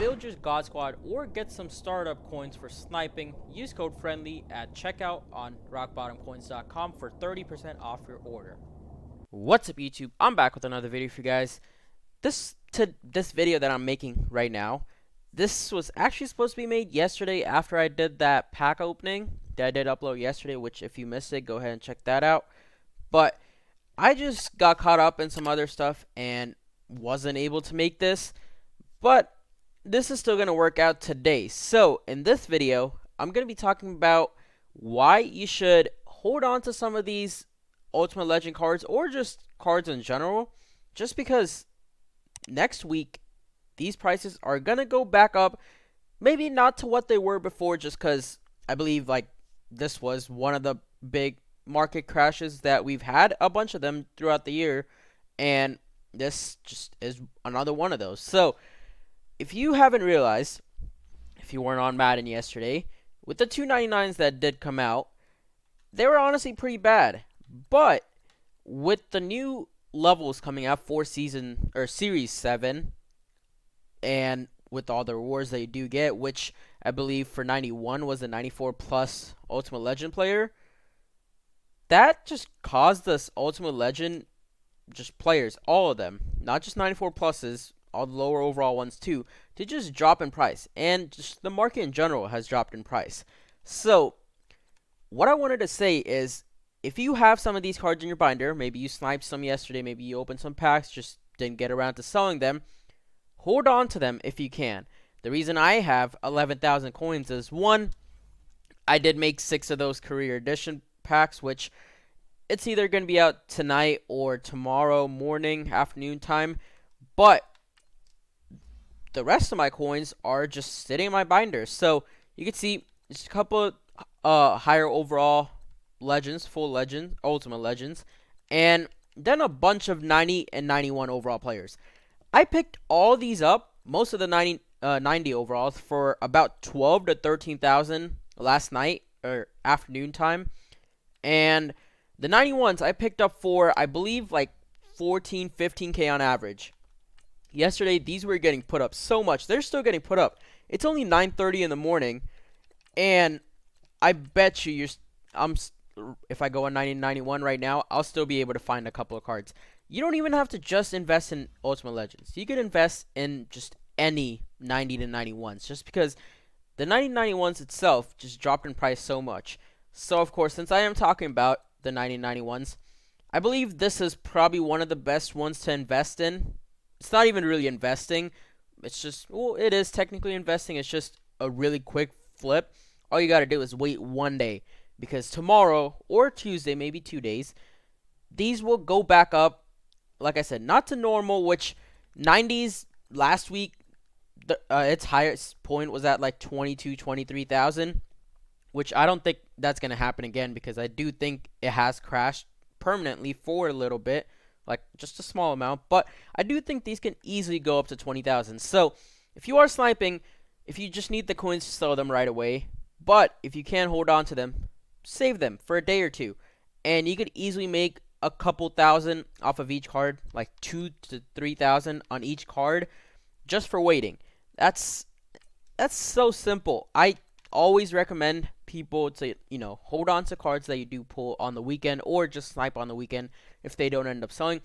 build your God Squad, or get some startup coins for sniping, use code FRIENDLY at checkout on rockbottomcoins.com for 30% off your order. What's up, YouTube? I'm back with another video for you guys. This video that I'm making right now, this was actually supposed to be made yesterday after I did that pack opening that I did upload yesterday, which if you missed it, go ahead and check that out. But I just got caught up in some other stuff and wasn't able to make this. But this is still going to work out today. So in this video, I'm going to be talking about why you should hold on to some of these Ultimate Legend cards, or just cards in general, just because next week these prices are going to go back up. Maybe not to what they were before, just because I believe like this was one of the big market crashes that we've had, a bunch of them throughout the year, and this just is another one of those. So if you haven't realized, if you weren't on Madden yesterday, with the 299s that did come out, they were honestly pretty bad. But with the new levels coming out for Series 7, and with all the rewards that you do get, which I believe for 91 was a 94 plus Ultimate Legend player, that just caused us Ultimate Legend just players, all of them, not just 94 pluses, all the lower overall ones too, to just drop in price. And just the market in general has dropped in price. So what I wanted to say is, if you have some of these cards in your binder, maybe you sniped some yesterday, maybe you opened some packs, just didn't get around to selling them, hold on to them if you can. The reason I have 11,000 coins is, one, I did make 6 of those career edition packs, which it's either going to be out tonight or tomorrow morning, afternoon time. But the rest of my coins are just sitting in my binder. So you can see just a couple of higher overall legends, full legends, ultimate legends, and then a bunch of 90 and 91 overall players. I picked all these up, most of the 90 overalls, for about 12 to 13,000 last night or afternoon time, and the 91s I picked up for, I believe, like 14, 15k on average. Yesterday, these were getting put up so much. They're still getting put up. It's only 9:30 in the morning, and I bet you if I go on 90 and 91 right now, I'll still be able to find a couple of cards. You don't even have to just invest in Ultimate Legends. You could invest in just any 90 to 91s, just because the 90 91s itself just dropped in price so much. So, of course, since I am talking about the 90 91s, I believe this is probably one of the best ones to invest in. It's not even really investing. It's just, well, it is technically investing. It's just a really quick flip. All you got to do is wait one day, because tomorrow or Tuesday, maybe 2 days, these will go back up. Like I said, not to normal, which 90s last week, its highest point was at like 22, 23,000, which I don't think that's going to happen again, because I do think it has crashed permanently for a little bit, like just a small amount, but I do think these can easily go up to 20,000. So if you are sniping, if you just need the coins to sell them right away, but if you can hold on to them, save them for a day or two, and you could easily make a couple thousand off of each card, like 2 to 3,000 on each card, just for waiting. That's so simple. I always recommend people to, hold on to cards that you do pull on the weekend, or just snipe on the weekend if they don't end up selling.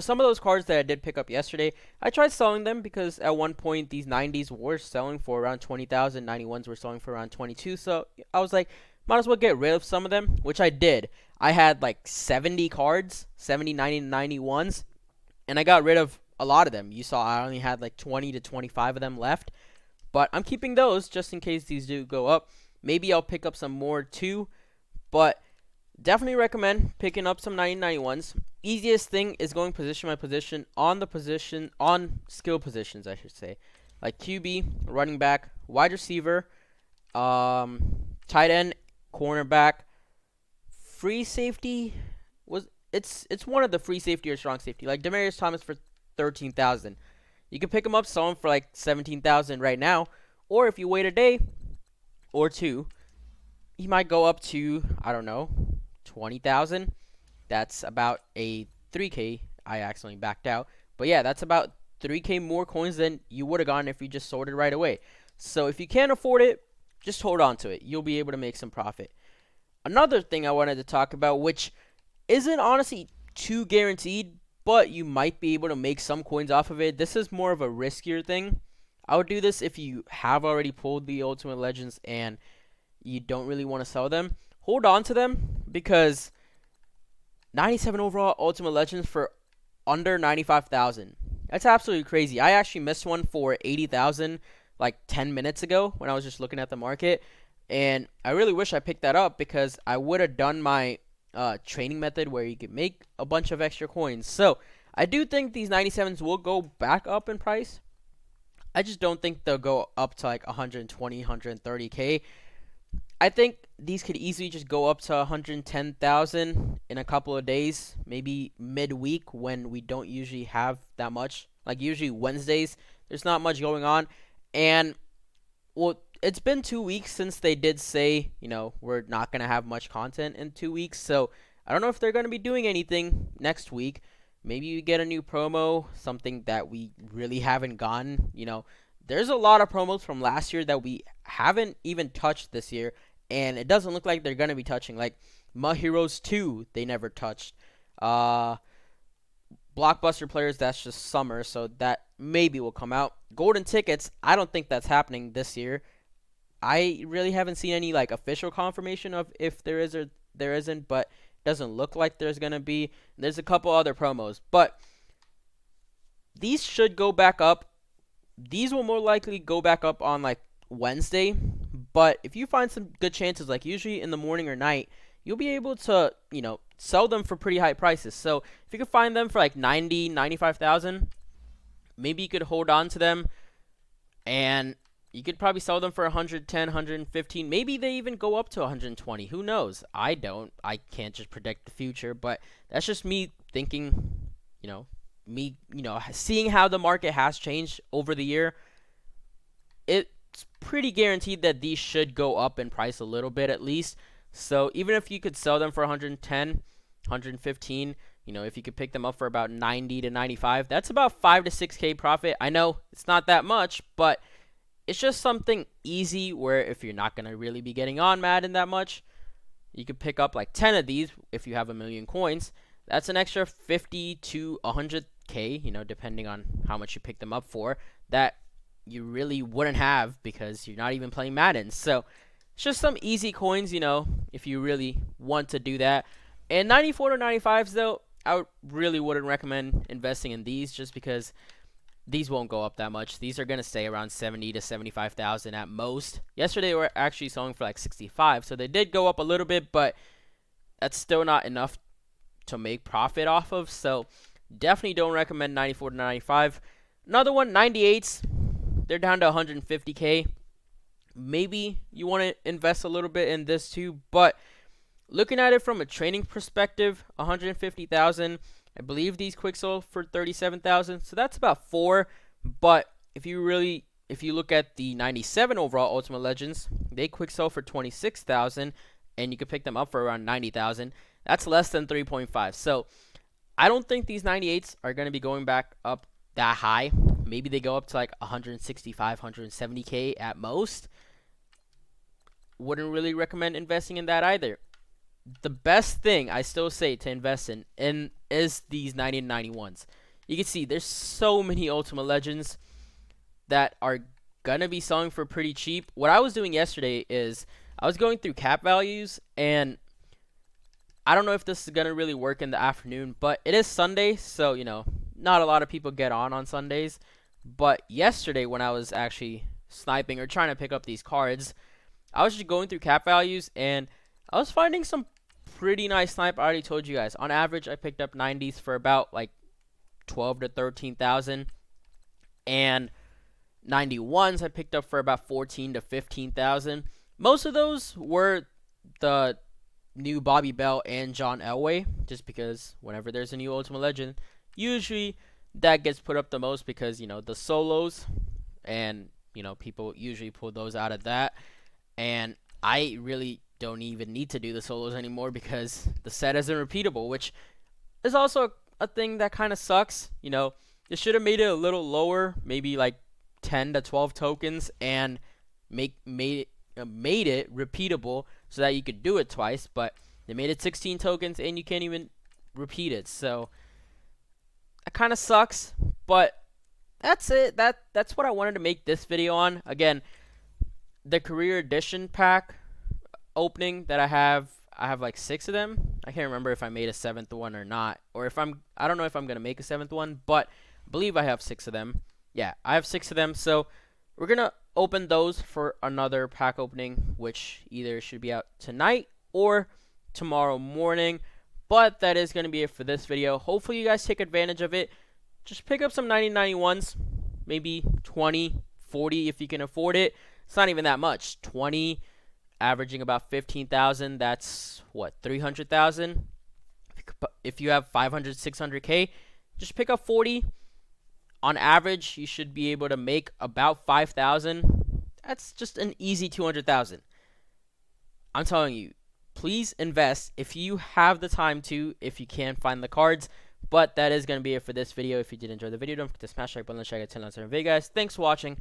Some of those cards that I did pick up yesterday, I tried selling them, because at one point these 90s were selling for around 20,000, 91s were selling for around 22. So I was like, might as well get rid of some of them, which I did. I had like 70 cards, 70, 90, 91s, and I got rid of a lot of them. You saw I only had like 20 to 25 of them left, but I'm keeping those just in case these do go up. Maybe I'll pick up some more too, but definitely recommend picking up some 90, 91s. Easiest thing is going position by position on skill positions, I should say, like QB, running back, wide receiver, tight end, cornerback, free safety. It's one of the free safety or strong safety, like Demarius Thomas for 13,000. You can pick him up, sell him for like 17,000 right now, or if you wait a day or two, he might go up to, I don't know, 20,000. That's about a 3k. I accidentally backed out, but yeah, that's about 3K more coins than you would have gotten if you just sold it right away. So if you can't afford it, just hold on to it. You'll be able to make some profit. Another thing I wanted to talk about, which isn't honestly too guaranteed, but you might be able to make some coins off of it. This is more of a riskier thing. I would do this if you have already pulled the Ultimate Legends and you don't really want to sell them. Hold on to them, because 97 overall Ultimate Legends for under 95,000. That's absolutely crazy. I actually missed one for 80,000 like 10 minutes ago when I was just looking at the market. And I really wish I picked that up, because I would have done my training method where you could make a bunch of extra coins. So I do think these 97s will go back up in price. I just don't think they'll go up to like 120, 130K. I think these could easily just go up to 110,000 in a couple of days, maybe midweek when we don't usually have that much. Like usually Wednesdays, there's not much going on. And, well, it's been 2 weeks since they did say, we're not going to have much content in 2 weeks. So I don't know if they're going to be doing anything next week. Maybe you get a new promo, something that we really haven't gotten. There's a lot of promos from last year that we haven't even touched this year. And it doesn't look like they're going to be touching. Like My Heroes 2, they never touched. Blockbuster players, that's just summer, so that maybe will come out. Golden tickets, I don't think that's happening this year. I really haven't seen any like official confirmation of if there is or there isn't, but it doesn't look like there's going to be. There's a couple other promos, but these should go back up. These will more likely go back up on like Wednesday, but if you find some good chances, like usually in the morning or night, you'll be able to, sell them for pretty high prices. So if you could find them for like 90, 95,000, maybe you could hold on to them, and you could probably sell them for 110, 115. Maybe they even go up to 120. Who knows? I can't just predict the future, but that's just me thinking, seeing how the market has changed over the year. It's pretty guaranteed that these should go up in price a little bit at least. So even if you could sell them for 110, 115, if you could pick them up for about 90 to 95, that's about 5 to 6K profit. I know it's not that much, but it's just something easy where if you're not going to really be getting on Madden that much, you could pick up like 10 of these if you have 1,000,000 coins. That's an extra 50 to 100K, depending on how much you pick them up for, that you really wouldn't have because you're not even playing Madden. So it's just some easy coins, if you really want to do that. And 94 to 95s, though, I really wouldn't recommend investing in these just because these won't go up that much. These are going to stay around 70 to 75,000 at most. Yesterday, they were actually selling for like 65, so they did go up a little bit, but that's still not enough to make profit off of. So definitely don't recommend 94 to 95. Another one, 98s. They're down to 150K. Maybe you want to invest a little bit in this too, but looking at it from a training perspective, 150,000. I believe these quick sold for 37,000, so that's about 4. But if you look at the 97 overall Ultimate Legends, they quick sold for 26,000, and you could pick them up for around 90,000. That's less than 3.5. So I don't think these 98s are going to be going back up that high. Maybe they go up to like 165, 170K at most. Wouldn't really recommend investing in that either. The best thing I still say to invest in is these 90 and 91s. You can see there's so many Ultimate Legends that are gonna be selling for pretty cheap. What I was doing yesterday is I was going through cap values, and I don't know if this is gonna really work in the afternoon, but it is Sunday, so not a lot of people get on Sundays. But yesterday when I was actually sniping or trying to pick up these cards, I was just going through cap values, and I was finding some pretty nice snipe. I already told you guys. On average, I picked up 90s for about like 12 to 13,000, and 91s I picked up for about 14 to 15,000. Most of those were the new Bobby Bell and John Elway, just because whenever there's a new Ultimate Legend, usually that gets put up the most because the solos, and people usually pull those out of that. And I really don't even need to do the solos anymore because the set isn't repeatable, which is also a thing that kind of sucks. It should have made it a little lower, maybe like 10 to 12 tokens, and made it repeatable so that you could do it twice. But they made it 16 tokens, and you can't even repeat it. So that kind of sucks. But that's it. That's what I wanted to make this video on. Again, the career edition pack opening that I have like 6 of them. I can't remember if I made a 7th one or not, or if I don't know if I'm gonna make a 7th one, but I believe I have 6 of them. Yeah, I have 6 of them. So we're gonna open those for another pack opening, which either should be out tonight or tomorrow morning. But that is gonna be it for this video. Hopefully you guys take advantage of it. Just pick up some 1991s, maybe 20, 40 if you can afford it. It's not even that much. 20, averaging about 15,000. That's what, 300,000. If you have 500, 600K, just pick up 40. On average, you should be able to make about 5,000. That's just an easy 200,000. I'm telling you, please invest if you have the time to, if you can find the cards. But that is going to be it for this video. If you did enjoy the video, don't forget to smash the like button, check out 10 on video, guys. Thanks for watching.